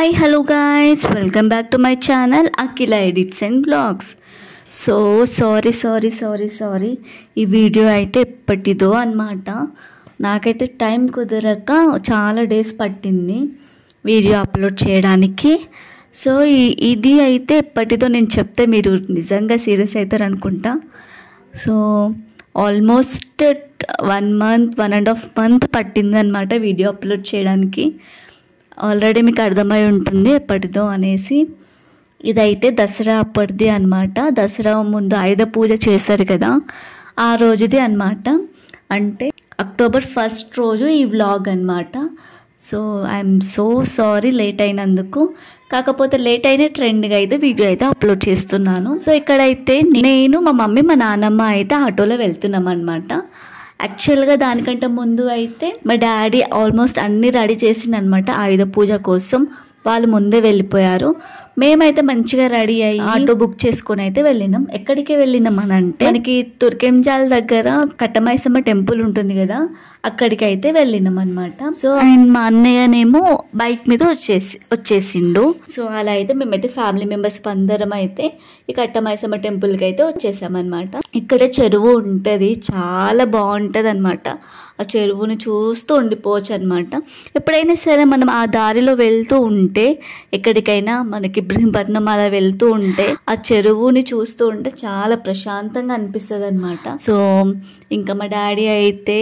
Hi, hello guys, welcome back to my channel Akila Edits and Vlogs. So sorry ఈ video అయితే ఎప్పటిదో అన్నమాట. నాకైతే time కుదరక చాలా డేస్ పట్టింది వీడియో అప్లోడ్ చేయడానికి. సో ఇది అయితే ఎప్పటిదో నేను చెప్తే మీరు నిజంగా సీరియస్ అవుతారు అనుకుంటా. సో ఆల్మోస్ట్ 1.5 months పట్టింది అనమాట వీడియో అప్లోడ్ చేయడానికి. ఆల్రెడీ మీకు అర్థమై ఉంటుంది ఎప్పటిదో అనేసి. ఇదైతే దసరా అప్పటిది అనమాట. దసరా ముందు ఆయుధ పూజ చేశారు కదా, ఆ రోజుది అనమాట. అంటే October 1st రోజు ఈ వ్లాగ్ అనమాట. So I'm so sorry late అయినందుకు. కాకపోతే లేట్ అయిన ట్రెండ్గా అయితే వీడియో అయితే అప్లోడ్ చేస్తున్నాను. సో ఇక్కడైతే నేను, మా మమ్మీ, మా నాన్నమ్మ అయితే ఆటోలో వెళ్తున్నాం అనమాట. యాక్చువల్గా దానికంటే ముందు అయితే మా డాడీ ఆల్మోస్ట్ అన్నీ రెడీ చేసిందనమాట ఆయుధ పూజ కోసం. వాళ్ళు ముందే వెళ్ళిపోయారు. మేమైతే మంచిగా రెడీ అయ్యి ఆటో బుక్ చేసుకొని అయితే వెళ్ళినాం. ఎక్కడికి వెళ్ళినాం అని అంటే మనకి తుర్కెంజాల్ దగ్గర కట్టమైసమ్మ టెంపుల్ ఉంటుంది కదా, అక్కడికి అయితే వెళ్ళినాం అనమాట. సో అండ్ మా అన్నయ్యనేమో బైక్ మీద వచ్చేసిండు. సో అలా అయితే మేమైతే ఫ్యామిలీ మెంబర్స్ అందరం అయితే ఈ కట్టమైసమ్మ టెంపుల్కి అయితే వచ్చేసామన్నమాట. ఇక్కడ చెరువు ఉంటుంది, చాలా బాగుంటుంది అనమాట. ఆ చెరువుని చూస్తూ ఉండిపోవచ్చు అనమాట. ఎప్పుడైనా సరే మనం ఆ దారిలో వెళ్తూ ఉంటే, ఎక్కడికైనా మనకి ఇబ్రహీంపట్నం అలా వెళ్తూ ఉంటే ఆ చెరువుని చూస్తూ ఉంటే చాలా ప్రశాంతంగా అనిపిస్తుంది అనమాట. సో ఇంకా మా డాడీ అయితే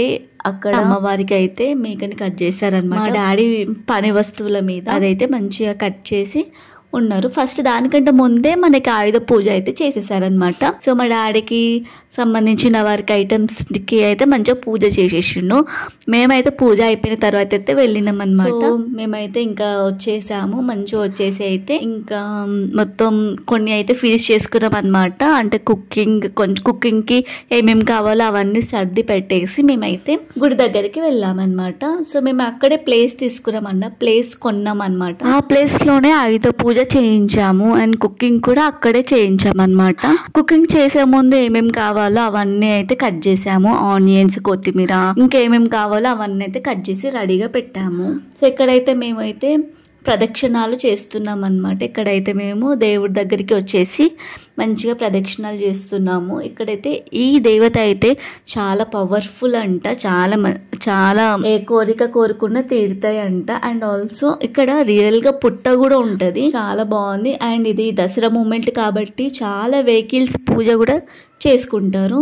అక్కడ అమ్మవారికి అయితే మేకని కట్ చేశారనమాట. మా డాడీ పని వస్తువుల మీద అదైతే మంచిగా కట్ చేసి ఉన్నారు. ఫస్ట్ దానికంటే ముందే మనకి ఆయుధ పూజ అయితే చేసేసారనమాట. సో మా డాడీకి సంబంధించిన వారికి ఐటమ్స్కి అయితే మంచిగా పూజ చేసేసిండు. మేమైతే పూజ అయిపోయిన తర్వాత అయితే వెళ్ళినాం అనమాట. మేమైతే ఇంకా వచ్చేసాము. మంచిగా వచ్చేసి అయితే ఇంకా మొత్తం కొన్ని అయితే ఫినిష్ చేసుకున్నాం అనమాట. అంటే కుకింగ్కి ఏమేమి కావాలో అవన్నీ సర్ది పెట్టేసి మేమైతే గుడి దగ్గరికి వెళ్ళామన్నమాట. సో మేము అక్కడే ప్లేస్ తీసుకున్నామన్న, ప్లేస్ కొన్నాం అనమాట. ఆ ప్లేస్లోనే ఆయుధ పూజ చేయించాము అండ్ కుకింగ్ కూడా అక్కడే చేయించామన్నమాట. కుకింగ్ చేసే ముందు ఏమేమి కావాలో అవన్నీ అయితే కట్ చేసాము. ఆనియన్స్, కొత్తిమీర, ఇంకేమేమి కావాలో అవన్నీ అయితే కట్ చేసి రెడీగా పెట్టాము. సో ఇక్కడైతే మేమైతే ప్రదక్షిణాలు చేస్తున్నాం అన్నమాట. ఇక్కడైతే మేము దేవుడి దగ్గరికి వచ్చేసి మంచిగా ప్రదక్షిణాలు చేస్తున్నాము. ఇక్కడైతే ఈ దేవత అయితే చాలా పవర్ఫుల్ అంట. చాలా ఏ కోరిక కోరుకున్నా తీరుతాయి అంట. అండ్ ఆల్సో ఇక్కడ రియల్గా పుట్ట కూడా ఉంటుంది. చాలా బాగుంది. అండ్ ఇది దసరా మూమెంట్ కాబట్టి చాలా వెహికల్స్ పూజ కూడా చేసుకుంటారు.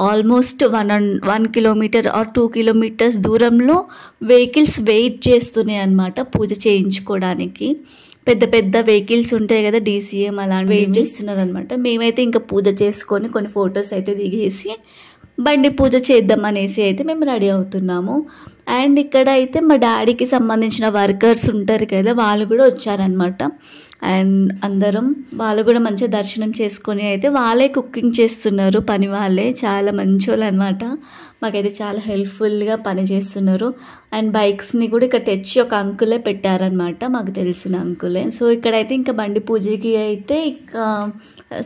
ఆల్మోస్ట్ 1 kilometer or 2 kilometers దూరంలో వెహికల్స్ వెయిట్ చేస్తున్నాయి అన్నమాట పూజ చేయించుకోవడానికి. పెద్ద పెద్ద వెహికల్స్ ఉంటాయి కదా, DCM అలాంటి వెయిట్ చేస్తున్నారు అనమాట. మేమైతే ఇంకా పూజ చేసుకొని కొన్ని ఫొటోస్ అయితే దిగేసి బండి పూజ చేద్దాం అనేసి అయితే మేము రెడీ అవుతున్నాము. అండ్ ఇక్కడ అయితే మా డాడీకి సంబంధించిన వర్కర్స్ ఉంటారు కదా, వాళ్ళు కూడా వచ్చారనమాట. అండ్ అందరం వాళ్ళు కూడా మంచిగా దర్శనం చేసుకొని అయితే వాళ్ళే కుకింగ్ చేస్తున్నారు. పని వాళ్ళే చాలా మంచి వాళ్ళు అనమాట. మాకైతే చాలా హెల్ప్ఫుల్గా పని చేస్తున్నారు. అండ్ బైక్స్ని కూడా ఇక్కడ తెచ్చి ఒక అంకులే పెట్టారనమాట, మాకు తెలిసిన అంకులే. సో ఇక్కడైతే ఇంకా బండి పూజకి అయితే ఇంకా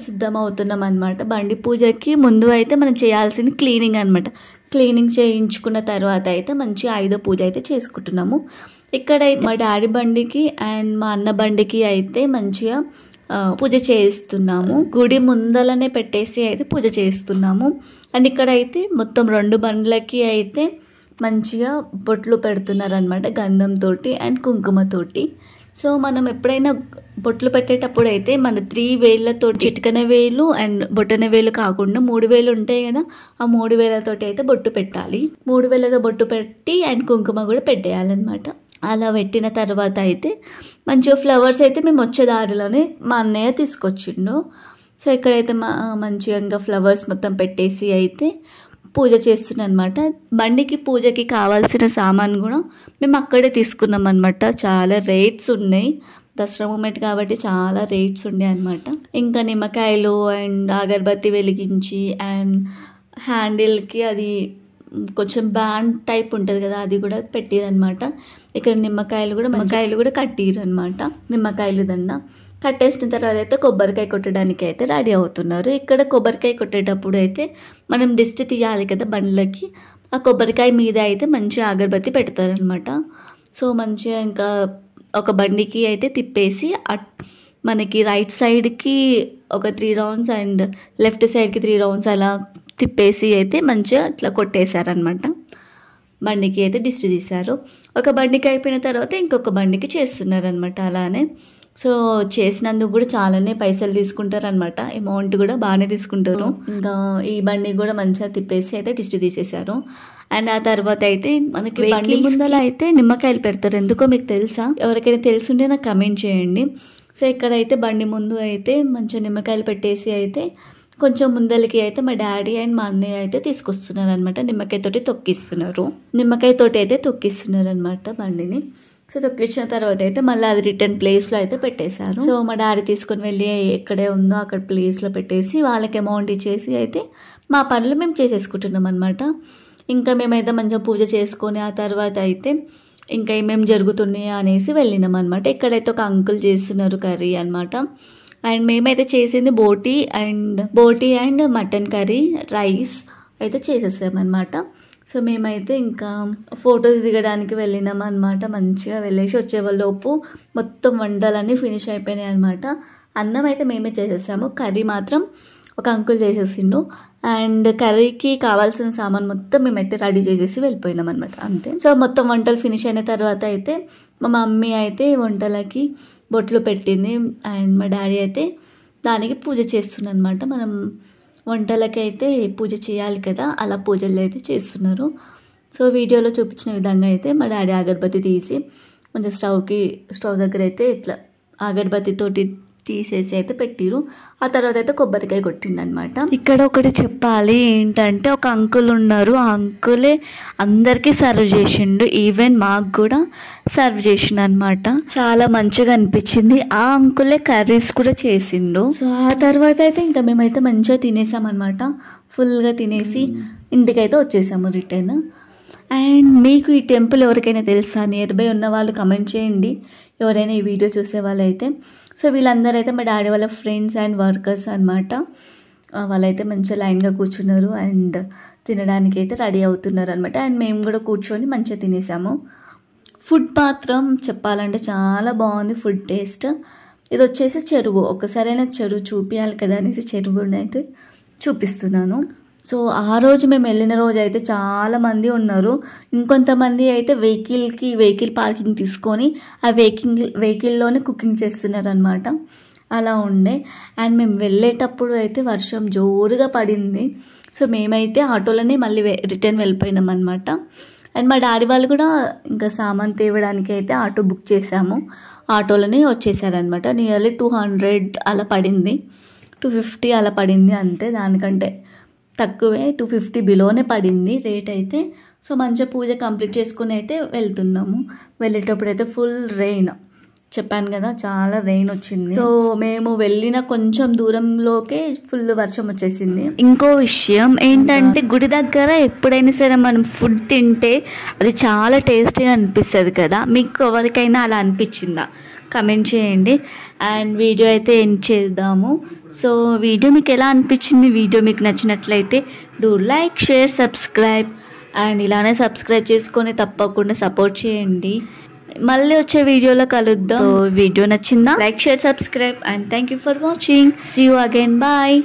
సిద్ధమవుతున్నాం అనమాట. బండి పూజకి ముందు అయితే మనం చేయాల్సింది క్లీనింగ్ అనమాట. క్లీనింగ్ చేయించుకున్న తర్వాత అయితే మంచి ఆయుధ పూజ అయితే చేసుకుంటున్నాము. ఇక్కడైతే మా డాడీ బండికి అండ్ మా అన్న బండికి అయితే మంచిగా పూజ చేస్తున్నాము. గుడి ముందలనే పెట్టేసి అయితే పూజ చేస్తున్నాము. అండ్ ఇక్కడైతే మొత్తం 2 బండ్లకి అయితే మంచిగా బొట్లు పెడుతున్నారు అనమాట, గంధంతో అండ్ కుంకుమతోటి. సో మనం ఎప్పుడైనా బొట్లు పెట్టేటప్పుడు అయితే మన 3 వేళ్ళతో, చిటికన వేలు అండ్ బొట్టన వేలు కాకుండా 3 వేలు ఉంటాయి కదా, ఆ 3 వేలతోటి అయితే బొట్టు పెట్టాలి. 3 వేలతో బొట్టు పెట్టి అండ్ కుంకుమ కూడా పెట్టేయాలన్నమాట. అలా పెట్టిన తర్వాత అయితే మంచిగా ఫ్లవర్స్ అయితే మేము వచ్చే దారిలోనే మా అన్నయ్య తీసుకొచ్చిండు. సో ఇక్కడైతే మంచిగా ఇంకా ఫ్లవర్స్ మొత్తం పెట్టేసి అయితే పూజ చేస్తున్నాం అనమాట. బండికి పూజకి కావాల్సిన సామాన్ కూడా మేము అక్కడే తీసుకున్నాం అనమాట. చాలా రేట్స్ ఉన్నాయి, దసరా మూమెంట్ కాబట్టి చాలా రేట్స్ ఉన్నాయి అనమాట. ఇంకా నిమ్మకాయలు అండ్ అగరబత్తి వెలిగించి అండ్ హ్యాండిల్కి అది కొంచెం బ్యాండ్ టైప్ ఉంటుంది కదా, అది కూడా పెట్టిరనమాట. ఇక్కడ నిమ్మకాయలు కూడా కట్టిరనమాట. నిమ్మకాయలు దండ కట్టేసిన తర్వాత అయితే కొబ్బరికాయ కొట్టడానికి అయితే రెడీ అవుతున్నారు. ఇక్కడ కొబ్బరికాయ కొట్టేటప్పుడు అయితే మనం దిష్టి తీయాలి కదా బండ్లకి, ఆ కొబ్బరికాయ మీద అయితే మంచిగా అగరబత్తి పెడతారనమాట. సో మంచిగా ఇంకా ఒక బండికి అయితే తిప్పేసి మనకి రైట్ సైడ్కి ఒక 3 రౌండ్స్ అండ్ లెఫ్ట్ సైడ్కి 3 రౌండ్స్ అలా తిప్పేసి అయితే మంచిగా ఇట్లా కొట్టేశారనమాట. బండికి అయితే దిష్టి తీశారు. ఒక బండికి అయిపోయిన తర్వాత ఇంకొక బండికి చేస్తున్నారనమాట. అలానే సో చేసినందుకు కూడా చాలానే పైసలు తీసుకుంటారనమాట. అమౌంట్ కూడా బాగానే తీసుకుంటారు. ఇంకా ఈ బండి కూడా మంచిగా తిప్పేసి అయితే దిష్టి తీసేశారు. అండ్ ఆ తర్వాత అయితే మనకి బండి ముందర అయితే నిమ్మకాయలు పెడతారు. ఎందుకో మీకు తెలుసా? ఎవరికైనా తెలుసుంటే నాకు కమెంట్ చేయండి. సో ఇక్కడైతే బండి ముందు అయితే మంచిగా నిమ్మకాయలు పెట్టేసి అయితే కొంచెం ముందలకి అయితే మా డాడీ అండ్ మా అన్నయ్య అయితే తీసుకొస్తున్నారు అనమాట. నిమ్మకాయతోటి తొక్కిస్తున్నారు అనమాట బండిని. సో తొక్కించిన తర్వాత అయితే మళ్ళీ అది రిటర్న్ ప్లేస్లో అయితే పెట్టేశారు. సో మా డాడీ తీసుకొని వెళ్ళి ఎక్కడే ఉందో అక్కడ ప్లేస్లో పెట్టేసి వాళ్ళకి అమౌంట్ ఇచ్చేసి అయితే మా పనులు మేము చేసేసుకుంటున్నాం అనమాట. ఇంకా మేమైతే మంచిగా పూజ చేసుకొని ఆ తర్వాత అయితే ఇంకా ఏమేమి జరుగుతున్నాయి అనేసి వెళ్ళినాం అనమాట. ఇక్కడైతే ఒక అంకుల్ చేస్తున్నారు కర్రీ అనమాట. అండ్ మేమైతే చేసింది బోటీ అండ్ మటన్ కర్రీ, రైస్ అయితే చేసేసామన్నమాట. సో మేమైతే ఇంకా ఫొటోస్ దిగడానికి వెళ్ళినాం అనమాట. మంచిగా వెళ్ళేసి వచ్చేలోపు మొత్తం వంటలన్నీ ఫినిష్ అయిపోయినాయి అనమాట. అన్నం అయితే మేమే చేసేసాము, కర్రీ మాత్రం ఒక అంకుల్ చేసేసిండు. అండ్ కర్రీకి కావాల్సిన సామాన్ మొత్తం మేమైతే రెడీ చేసేసి వెళ్ళిపోయినాం అనమాట, అంతే. సో మొత్తం వంటలు ఫినిష్ అయిన తర్వాత అయితే మా మమ్మీ అయితే వంటలకి బొట్లు పెట్టింది అండ్ మా డాడీ అయితే దానికి పూజ చేస్తుంది అనమాట. మనం వంటలకి అయితే పూజ చేయాలి కదా, అలా పూజలు అయితే చేస్తున్నారు. సో వీడియోలో చూపించిన విధంగా అయితే మా డాడీ అగరబత్తి తీసి కొంచెం స్టవ్ దగ్గర అయితే ఇట్లా అగరబత్తితోటి తీసేసి అయితే పెట్టిరు. ఆ తర్వాత అయితే కొబ్బరికాయ కొట్టిండు అనమాట. ఇక్కడ ఒకటి చెప్పాలి ఏంటంటే, ఒక అంకుల్ ఉన్నారు, ఆ అంకులే అందరికీ సర్వ్ చేసిండు, ఈవెన్ మాకు కూడా సర్వ్ చేసిండు అనమాట. చాలా మంచిగా అనిపించింది. ఆ అంకులే కర్రీస్ కూడా చేసిండు. సో ఆ తర్వాత అయితే ఇంకా మేమైతే మంచిగా తినేసాం అనమాట. ఫుల్గా తినేసి ఇంటికైతే వచ్చేసాము రిటర్న్. అండ్ మీకు ఈ టెంపుల్ ఎవరికైనా తెలుసా? నియర్ బై ఉన్న వాళ్ళు కమెంట్ చేయండి, ఎవరైనా ఈ వీడియో చూసే వాళ్ళైతే. సో వీళ్ళందరూ అయితే మా డాడీ వాళ్ళ ఫ్రెండ్స్ అండ్ వర్కర్స్ అనమాట. వాళ్ళైతే మంచిగా లైన్గా కూర్చున్నారు అండ్ తినడానికి అయితే రెడీ అవుతున్నారు అనమాట. అండ్ మేము కూడా కూర్చొని మంచిగా తినేసాము. ఫుడ్ మాత్రం చెప్పాలంటే చాలా బాగుంది, ఫుడ్ టేస్ట్. ఇది వచ్చేసి చెరువు, ఒకసారైనా చెరువు చూపించాలి కదా అనేసి చెరువుని అయితే చూపిస్తున్నాను. సో ఆ రోజు మేము వెళ్ళిన రోజు అయితే చాలామంది ఉన్నారు. ఇంకొంతమంది అయితే వెహికల్ పార్కింగ్ తీసుకొని ఆ వెహికల్లోనే కుకింగ్ చేస్తున్నారు అనమాట. అలా ఉండే. అండ్ మేము వెళ్ళేటప్పుడు అయితే వర్షం జోరుగా పడింది. సో మేమైతే ఆటోలోనే మళ్ళీ రిటర్న్ వెళ్ళిపోయినాం అనమాట. అండ్ మా డాడీ వాళ్ళు కూడా ఇంకా సామాన్ తేవడానికి అయితే ఆటో బుక్ చేసాము, ఆటోలోనే వచ్చేసారనమాట. నియర్లీ 200 అలా పడింది, 250 అలా పడింది అంతే, దానికంటే తక్కువే, 250 బిలోనే పడింది రేట్ అయితే. సో మంచిగా పూజ కంప్లీట్ చేసుకుని అయితే వెళ్తున్నాము. వెళ్ళేటప్పుడు అయితే ఫుల్ రెయిన్, చెప్పాను కదా చాలా రెయిన్ వచ్చింది. సో మేము వెళ్ళిన కొంచెం దూరంలోకే ఫుల్ వర్షం వచ్చేసింది. ఇంకో విషయం ఏంటంటే, గుడి దగ్గర ఎప్పుడైనా సరే మనం ఫుడ్ తింటే అది చాలా టేస్టీగా అనిపిస్తుంది కదా. మీకు ఎవరికైనా అలా అనిపించిందా? కమెంట్ చేయండి. అండ్ వీడియో అయితే ఎండ్ చేద్దాము. సో వీడియో మీకు ఎలా అనిపించింది? వీడియో మీకు నచ్చినట్లయితే do like, share, subscribe. And ఇలానే సబ్స్క్రైబ్ చేసుకొని తప్పకుండా సపోర్ట్ చేయండి. మళ్ళీ వచ్చే వీడియోలో కలుద్దాం. వీడియో నచ్చిందా? Like, share, subscribe. And thank you for watching. See you again. Bye.